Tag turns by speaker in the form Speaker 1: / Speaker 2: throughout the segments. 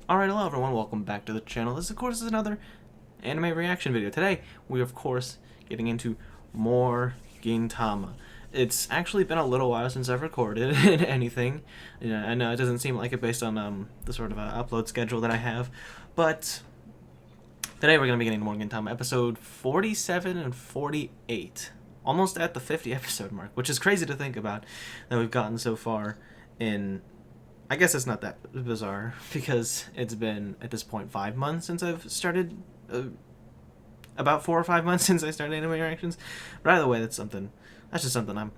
Speaker 1: Alright, hello everyone, welcome back to the channel. This, of course, is another anime reaction video. Today, we are, of course, getting into more Gintama. It's actually been a little while since I've recorded anything. I know it doesn't seem like it based on the sort of upload schedule that I have, but today we're going to be getting more Gintama, episode 47 and 48. Almost at the 50 episode mark, which is crazy to think about that we've gotten so far in... I guess it's not that bizarre because it's been, at this point, 5 months since I've started, about 4 or 5 months since I started anime reactions. But either way, that's just something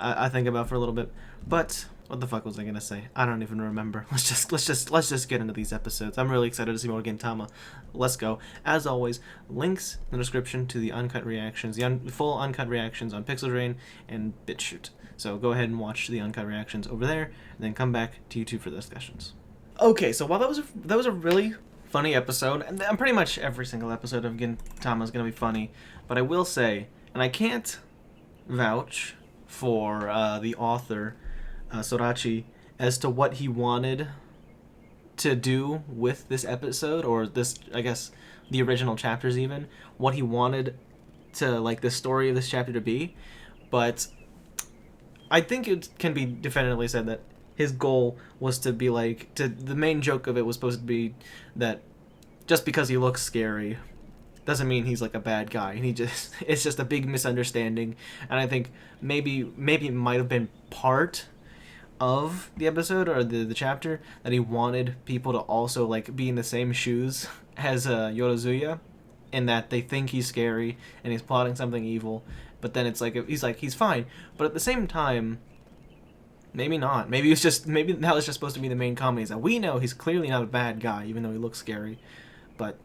Speaker 1: I think about for a little bit. But what the fuck was I gonna say? I don't even remember. Let's just get into these episodes. I'm really excited to see more Gintama. Let's go. As always, links in the description to the uncut reactions, the full uncut reactions on Pixel Drain and BitChute. So go ahead and watch the uncut reactions over there, and then come back to YouTube for the discussions. Okay, so while that was a really funny episode, and pretty much every single episode of Gintama is gonna be funny, but I will say, and I can't vouch for the author, Sorachi, as to what he wanted to do with this episode, or this, I guess, the original chapters even, what he wanted to, like, the story of this chapter to be, but I think it can be definitively said that his goal was to be like, the main joke of it was supposed to be that just because he looks scary doesn't mean he's like a bad guy, and it's just a big misunderstanding. And I think maybe it might have been part of the episode or the chapter that he wanted people to also like be in the same shoes as Yorozuya, in that they think he's scary and he's plotting something evil, but then it's like he's fine, but at the same time, maybe not. Maybe that was just supposed to be the main comedy, is that we know he's clearly not a bad guy even though he looks scary, but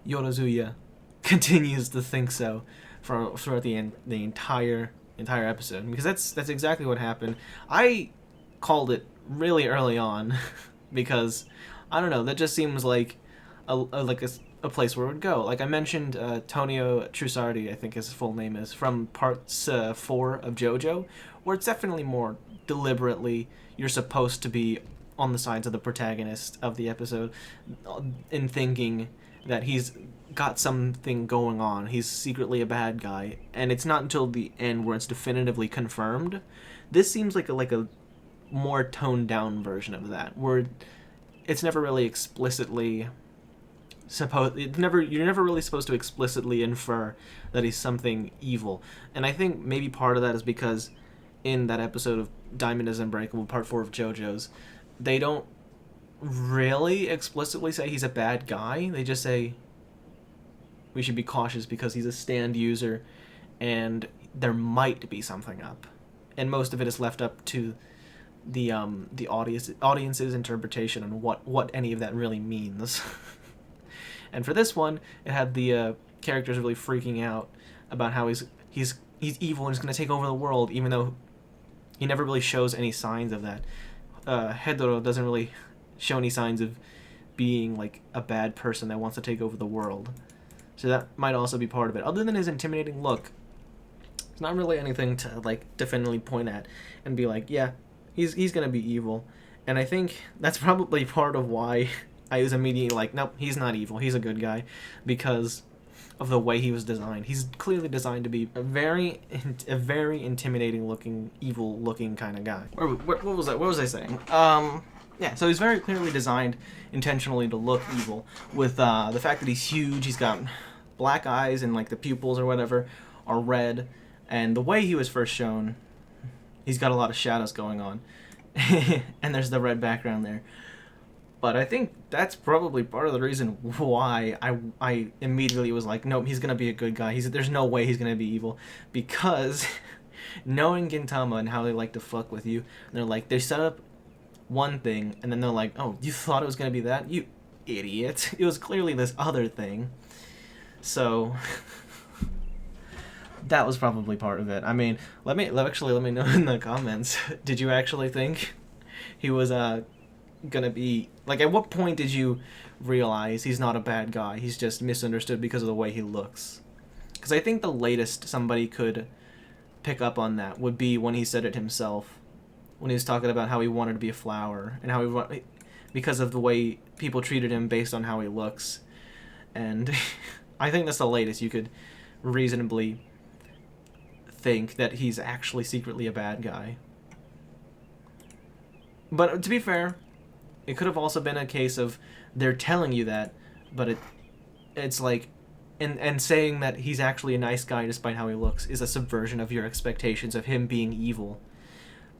Speaker 1: Yorozuya continues to think so throughout the entire episode, because that's exactly what happened. I called it really early on because I don't know, that just seems like a place where it would go. Like I mentioned, Tonio Trussardi, I think his full name is, from parts 4 of JoJo, where it's definitely more deliberately you're supposed to be on the sides of the protagonist of the episode, in thinking that he's got something going on, he's secretly a bad guy, and it's not until the end where it's definitively confirmed. This seems like a more toned down version of that, where it's never really explicitly you're never really supposed to explicitly infer that he's something evil. And I think maybe part of that is because in that episode of Diamond is Unbreakable, part 4 of JoJo's, they don't really explicitly say he's a bad guy. They just say we should be cautious because he's a stand user and there might be something up. And most of it is left up to the audience's interpretation on what any of that really means. And for this one, it had the characters really freaking out about how he's evil and he's going to take over the world, even though he never really shows any signs of that. Hattori doesn't really show any signs of being like a bad person that wants to take over the world. So that might also be part of it. Other than his intimidating look, it's not really anything to like definitively point at and be like, yeah, he's going to be evil. And I think that's probably part of why I was immediately like, nope, he's not evil, he's a good guy, because of the way he was designed. He's clearly designed to be a very intimidating looking, evil looking kind of guy. What was I saying? Yeah, so he's very clearly designed intentionally to look evil, with the fact that he's huge, he's got black eyes, and like the pupils or whatever are red, and the way he was first shown, he's got a lot of shadows going on, and there's the red background there. But I think that's probably part of the reason why I immediately was like, nope, he's gonna be a good guy. There's no way he's gonna be evil, because knowing Gintama and how they like to fuck with you, they're like, they set up one thing and then they're like, oh, you thought it was gonna be that, you idiot? It was clearly this other thing. So that was probably part of it. I mean, let me know in the comments. Did you actually think he was gonna be like, at what point did you realize he's not a bad guy, he's just misunderstood because of the way he looks? Because I think the latest somebody could pick up on that would be when he said it himself, when he was talking about how he wanted to be a flower and how because of the way people treated him based on how he looks. And I think that's the latest you could reasonably think that he's actually secretly a bad guy. But to be fair, it could have also been a case of they're telling you that, but it's like, and saying that he's actually a nice guy despite how he looks is a subversion of your expectations of him being evil.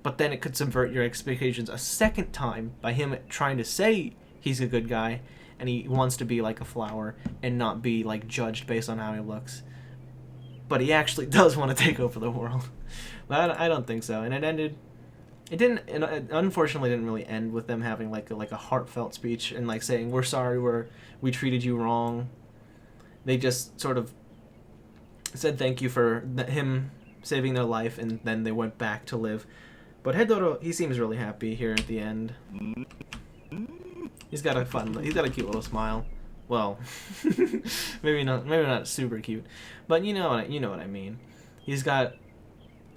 Speaker 1: But then it could subvert your expectations a second time by him trying to say he's a good guy and he wants to be like a flower and not be like judged based on how he looks. But he actually does want to take over the world. But I don't think so. And it unfortunately didn't really end with them having like a heartfelt speech and like saying, we're sorry, we treated you wrong. They just sort of said thank you for him saving their life, and then they went back to live. But Hattori, he seems really happy here at the end. He's got a cute little smile. Well, maybe not super cute, but you know what I mean. He's got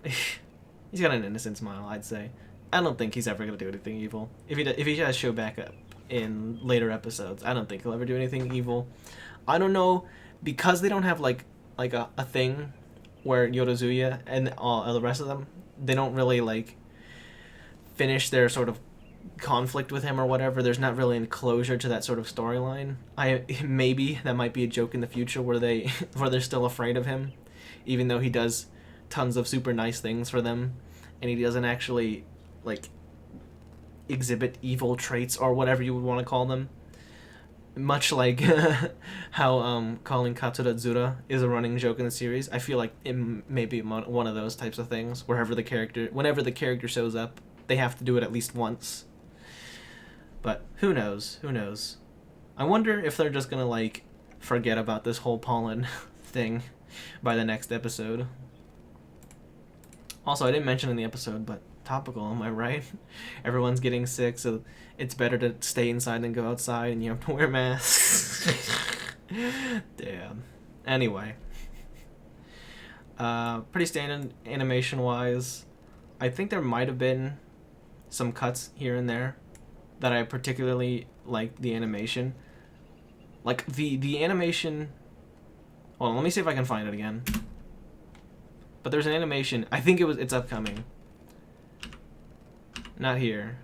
Speaker 1: an innocent smile, I'd say. I don't think he's ever gonna do anything evil. If he does show back up in later episodes, I don't think he'll ever do anything evil. I don't know, because they don't have like a thing where Yorozuya and all the rest of them, they don't really like finish their sort of conflict with him or whatever. There's not really any closure to that sort of storyline. Maybe that might be a joke in the future where they're still afraid of him, even though he does tons of super nice things for them, and he doesn't actually like exhibit evil traits or whatever you would want to call them. Much like how calling Katsura Zura is a running joke in the series. I feel like it may be one of those types of things, whenever the character shows up, they have to do it at least once. But who knows? Who knows? I wonder if they're just gonna like forget about this whole pollen thing by the next episode. Also, I didn't mention in the episode, but topical, am I right? Everyone's getting sick, so it's better to stay inside than go outside, and you have to wear masks. Damn. Anyway. Pretty standard animation-wise. I think there might have been some cuts here and there that I particularly liked the animation. Like, the animation... Hold on, let me see if I can find it again. But there's an animation, I think it's upcoming. Not here.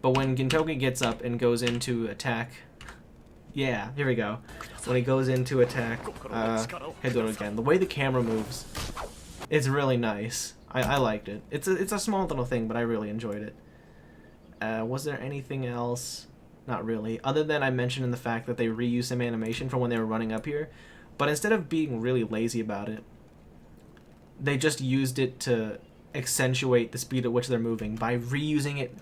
Speaker 1: But when Gintoki gets up and goes into attack... Yeah, here we go. When he goes into attack Hattori again. The way the camera moves, it's really nice. I liked it. It's a small little thing, but I really enjoyed it. Was there anything else? Not really. Other than I mentioned in the fact that they reused some animation from when they were running up here. But instead of being really lazy about it, they just used it to accentuate the speed at which they're moving by reusing it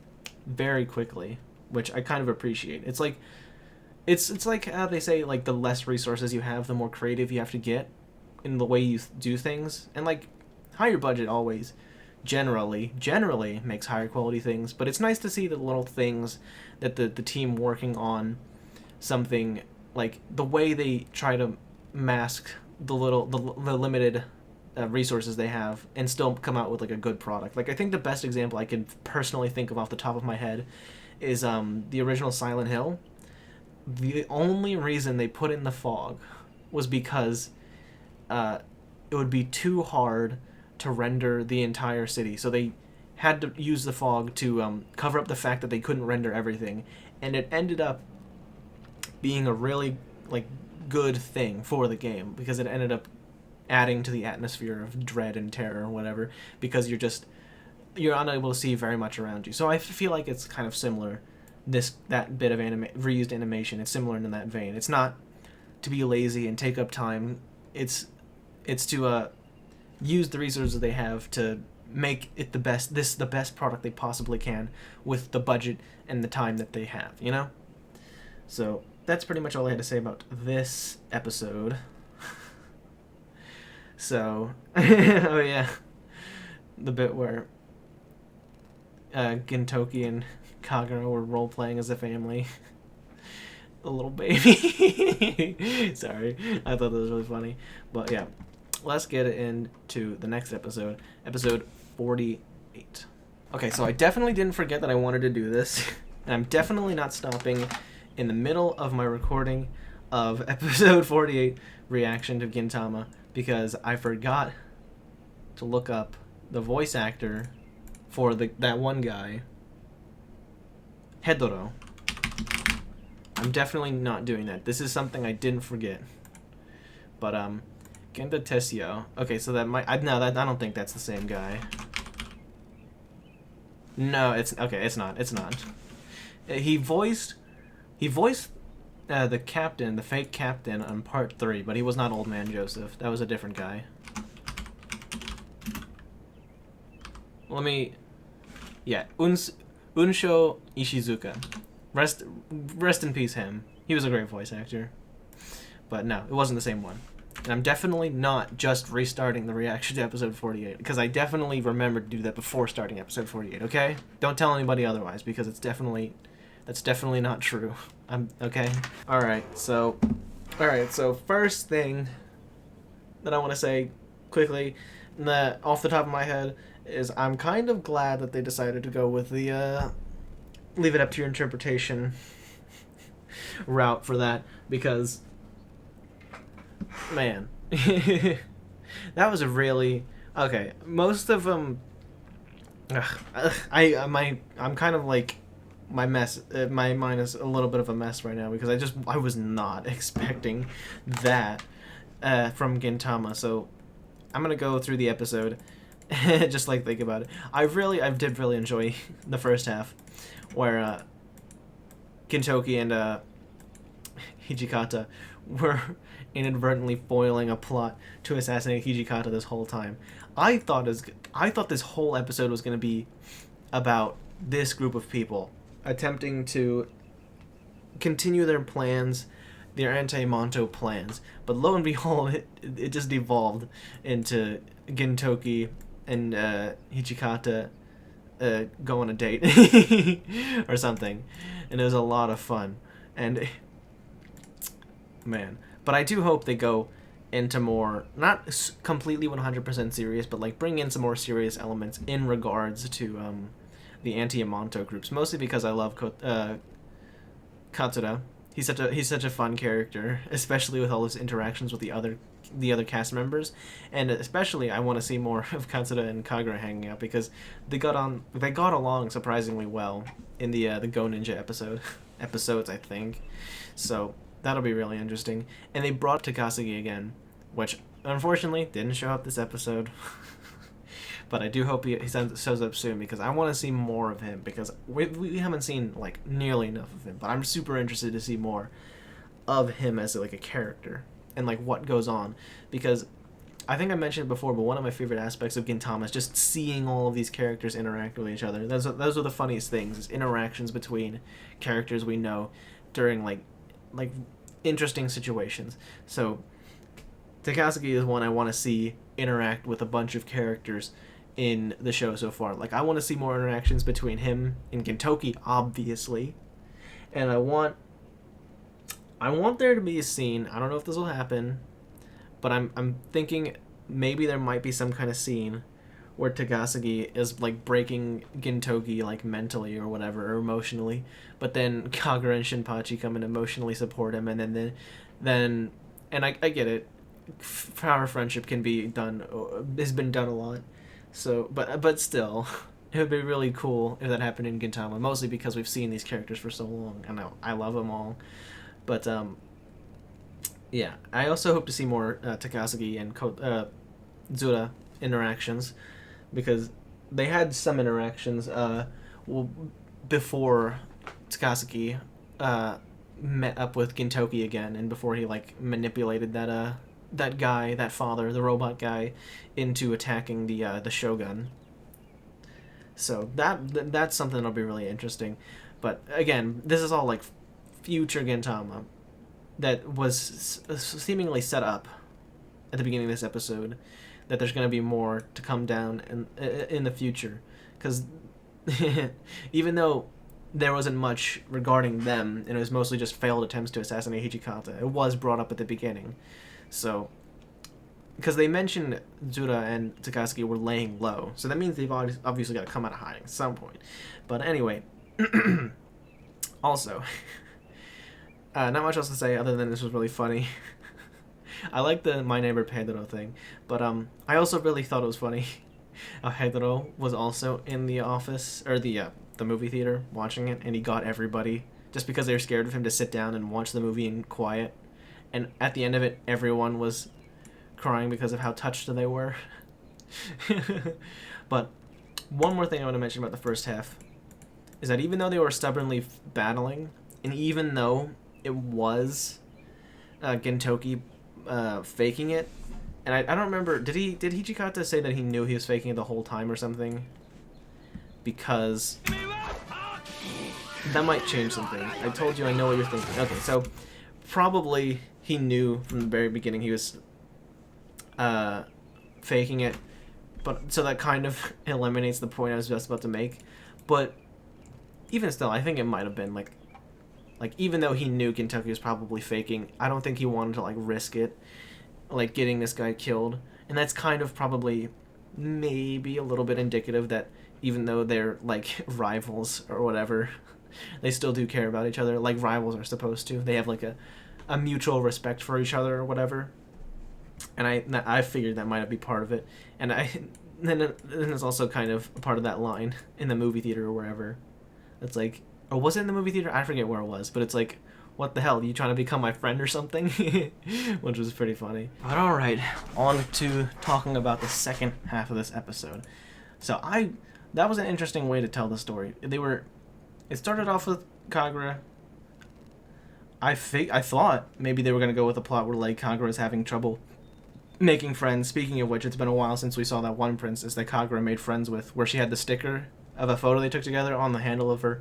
Speaker 1: very quickly, which I kind of appreciate. It's like how they say, like, the less resources you have, the more creative you have to get in the way you do things. And like, higher budget always generally makes higher quality things, but it's nice to see the little things that the team working on something, like the way they try to mask the limited resources they have and still come out with like a good product. Like, I think the best example I can personally think of off the top of my head is the original Silent Hill. The only reason they put in the fog was because it would be too hard to render the entire city, so they had to use the fog to cover up the fact that they couldn't render everything, and it ended up being a really like good thing for the game, because it ended up adding to the atmosphere of dread and terror or whatever, because you're unable to see very much around you. So I feel like it's kind of similar, that bit of reused animation. It's similar in that vein. It's not to be lazy and take up time. It's to use the resources they have to make it the best product they possibly can with the budget and the time that they have, you know? So that's pretty much all I had to say about this episode. So, oh yeah, the bit where Gintoki and Kagura were role-playing as a family. The little baby. Sorry, I thought that was really funny. But yeah, let's get into the next episode, episode 48. Okay, so I definitely didn't forget that I wanted to do this. And I'm definitely not stopping in the middle of my recording of episode 48 reaction to Gintama because I forgot to look up the voice actor for that one guy, Hattori. I'm definitely not doing that. This is something I didn't forget. But Genda Tessio. Okay, so that might I don't think that's the same guy. No, it's okay. It's not. It's not. He voiced the captain, the fake captain, on part 3, but he was not Old Man Joseph. That was a different guy. Yeah, Unsho Ishizuka. Rest in peace, him. He was a great voice actor. But no, it wasn't the same one. And I'm definitely not just restarting the reaction to episode 48, because I definitely remembered to do that before starting episode 48, okay? Don't tell anybody otherwise, because that's definitely not true. Okay? Alright, so first thing that I want to say quickly, off the top of my head, is I'm kind of glad that they decided to go with the, leave it up to your interpretation route for that, because man, that was a really okay. Most of them, I'm kind of like my mind is a little bit of a mess right now because I was not expecting that from Gintama. So I'm gonna go through the episode, just like think about it. I did really enjoy the first half, where Gintoki and Hijikata were inadvertently foiling a plot to assassinate Hijikata this whole time. I thought this whole episode was going to be about this group of people attempting to continue their plans, their anti-Monto plans. But lo and behold, it just devolved into Gintoki and Hijikata go on a date or something. And it was a lot of fun. And man, but I do hope they go into more, not completely 100% serious, but like bring in some more serious elements in regards to the anti-Amanto groups, mostly because I love Katsura. He's such a fun character, especially with all his interactions with the other cast members, and especially I want to see more of Katsura and Kagura hanging out because they got along surprisingly well in the Go Ninja episodes, I think. So that'll be really interesting. And they brought Takasugi again, which unfortunately didn't show up this episode. But I do hope he shows up soon because I want to see more of him because we haven't seen like nearly enough of him. But I'm super interested to see more of him as like a character and like what goes on, because I think I mentioned it before, but one of my favorite aspects of Gintama is just seeing all of these characters interact with each other. Those are the funniest things, is interactions between characters we know during like interesting situations. So Takasugi is one I want to see interact with a bunch of characters in the show so far. Like I want to see more interactions between him and Gintoki, obviously, and I want there to be a scene. I don't know if this will happen, but I'm thinking maybe there might be some kind of scene where Takasugi is like breaking Gintoki like mentally or whatever, or emotionally, but then Kagura and Shinpachi come and emotionally support him, and then and I get it, our friendship can be done, has been done a lot, so but still it would be really cool if that happened in Gintama, mostly because we've seen these characters for so long and I love them all. But yeah, I also hope to see more Takasugi and Zura interactions, because they had some interactions before Takasugi met up with Gintoki again, and before he like manipulated that guy, that father, the robot guy, into attacking the Shogun. So that's something that'll be really interesting. But again, this is all like future Gintama that was seemingly set up at the beginning of this episode, that there's going to be more to come down in the future, because even though there wasn't much regarding them and it was mostly just failed attempts to assassinate Hijikata, it was brought up at the beginning. So because they mentioned Zura and Takasugi were laying low, so that means they've obviously got to come out of hiding at some point. But anyway, Also, not much else to say other than this was really funny. I like the My Neighbor Pedro thing, but I also really thought it was funny. Pedro was also in the office or the movie theater watching it, and he got everybody just because they were scared of him to sit down and watch the movie in quiet. And at the end of it, everyone was crying because of how touched they were. But one more thing I want to mention about the first half is that even though they were stubbornly battling, and even though it was Gintoki faking it, and I don't remember, did Hijikata say that he knew he was faking it the whole time or something? Because that might change something. I told you I know what you're thinking. Okay, so probably he knew from the very beginning he was faking it, but so that kind of eliminates the point I was just about to make. But even still, I think it might have been like even though he knew Gintoki was probably faking, I don't think he wanted to like risk it, like getting this guy killed. And that's kind of probably maybe a little bit indicative that even though they're like rivals or whatever, they still do care about each other like rivals are supposed to. They have like a mutual respect for each other or whatever. And I figured that might be part of it. And then it's also kind of a part of that line in the movie theater or wherever. It's like, or was it in the movie theater? I forget where it was, but it's like, what the hell? Are you trying to become my friend or something? Which was pretty funny. But alright, on to talking about the second half of this episode. So that was an interesting way to tell the story. It started off with Kagura. I thought maybe they were going to go with a plot where like Kagura is having trouble making friends. Speaking of which, it's been a while since we saw that one princess that Kagura made friends with, where she had the sticker of a photo they took together on the handle of her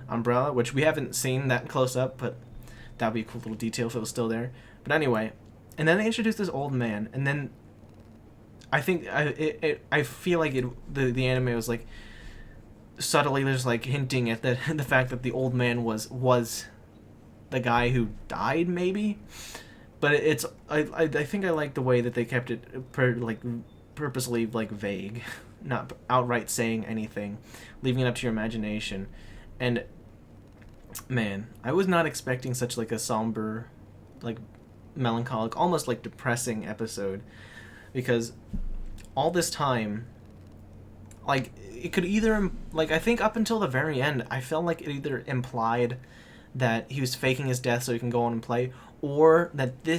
Speaker 1: umbrella, which we haven't seen that close up, but that'd be a cool little detail if it was still there. But anyway, and then they introduced this old man, and then I think I feel like the anime was like subtly just like hinting at the fact that the old man was the guy who died, maybe. But I think I like the way that they kept it purposely like vague, not outright saying anything, leaving it up to your imagination. And man, I was not expecting such like a somber, like melancholic, almost like depressing episode, because all this time, like it could either like I think up until the very end, I felt like it either implied that he was faking his death so he can go on and play, or that the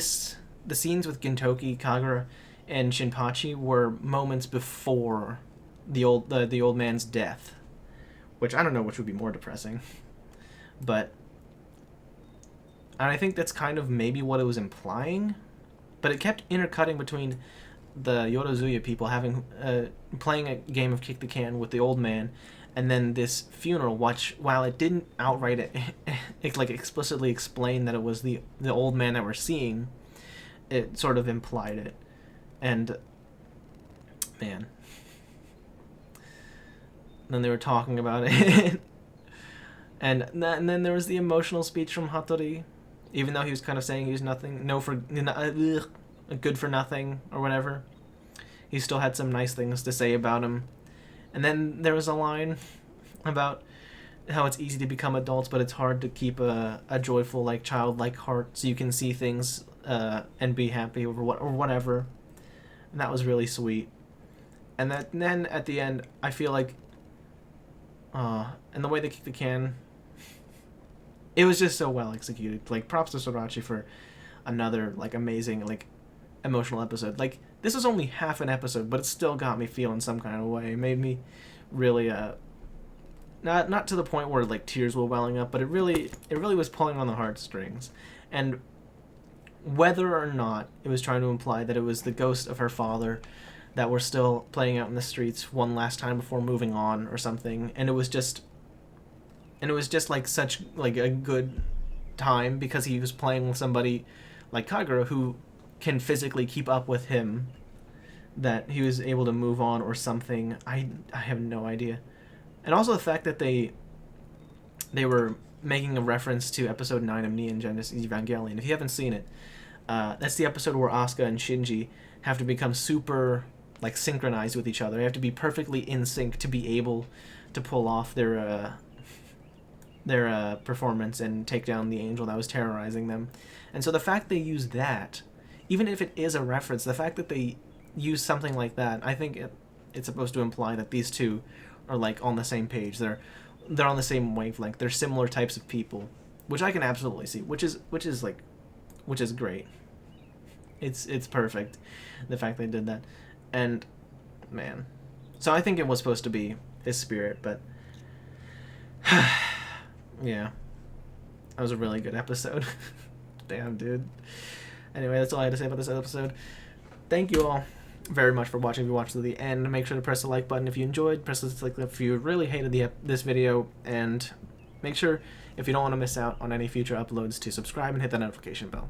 Speaker 1: scenes with Gintoki, Kagura, and Shinpachi were moments before the old man's death, which I don't know which would be more depressing, but I think that's kind of maybe what it was implying, but it kept intercutting between the Yorozuya people having playing a game of kick the can with the old man, and then this funeral, while it didn't outright like explicitly explain that it was the old man that we're seeing, it sort of implied it. And man, then they were talking about it. and then there was the emotional speech from Hattori, even though he was kind of saying he was good for nothing or whatever. He still had some nice things to say about him. And then there was a line about how it's easy to become adults, but it's hard to keep a joyful, like childlike heart, so you can see things and be happy over whatever. And that was really sweet. And then at the end, I feel like, and the way they kicked the can, it was just so well executed. Like, props to Sorachi for another like amazing like emotional episode. Like, this was only half an episode, but it still got me feeling some kind of way. It made me really not to the point where like tears were welling up, but it really was pulling on the heartstrings. And whether or not it was trying to imply that it was the ghost of her father that were still playing out in the streets one last time before moving on or something, and it was just like such like a good time because he was playing with somebody like Kagura who can physically keep up with him, that he was able to move on or something. I have no idea. And also the fact that they were making a reference to episode 9 of Neon Genesis Evangelion. If you haven't seen it, that's the episode where Asuka and Shinji have to become super like synchronized with each other. They have to be perfectly in sync to be able to pull off their performance and take down the angel that was terrorizing them. And so the fact they use that, even if it is a reference, the fact that they use something like that, I think it's supposed to imply that these two are like on the same page. They're on the same wavelength. They're similar types of people, which I can absolutely see. Which is great. It's perfect, the fact they did that. And man, so I think it was supposed to be his spirit, but yeah, that was a really good episode. Damn, dude. Anyway, that's all I had to say about this episode. Thank you all very much for watching. If you watched to the end, make sure to press the like button if you enjoyed. Press the dislike if you really hated this video, and make sure, if you don't want to miss out on any future uploads, to subscribe and hit that notification bell.